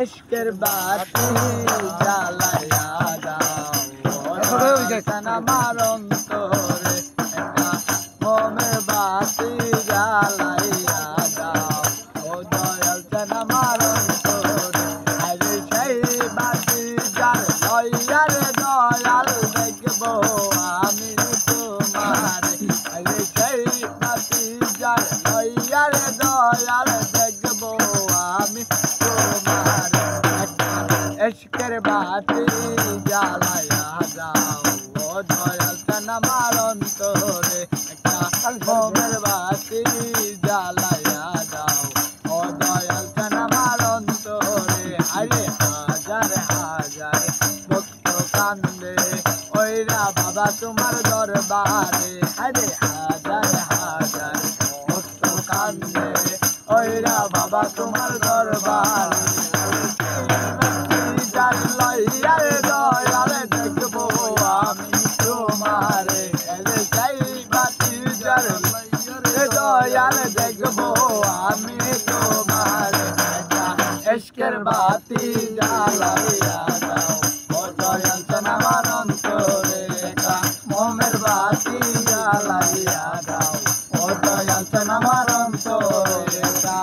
इश्केर बाती জ্বালাইয়া দাও আমার অন্তরে একটা মোমের বাতি জ্বালাইয়া দাও ও দয়াল চান আমার অন্তরে আরে সেই বাতি জ্বাল লইয়ার দয়াল দেখবো আমি তোমারে আরে সেই বাতি জ্বাল লইয়ার দয়াল দেখবো আমি তোমারে इश्केर बाती জ্বালাইয়া দাও ও দয়াল চান আমার অন্তরে একটা মোমের বাতি জ্বালাইয়া দাও ও দয়াল চান আমার অন্তরে আরে হাজার হাজার ভক্ত কান্দে ওইরা বাবা তোমার দরবারে আরে হাজার হাজার ভক্ত কান্দে ওইরা বাবা তোমার দরবারে লইয়ার দয়াল দেখবো আমি তোমারে সেই বাতি জ্বাল দয়াল দেখবো আমি তোমারে ইশকের বাতি জ্বালাইয়া দাও ও দয়াল চান আমার অন্তরে একটা মোমের বাতি জ্বালাইয়া দাও ও দয়াল চান আমার অন্তরে একটা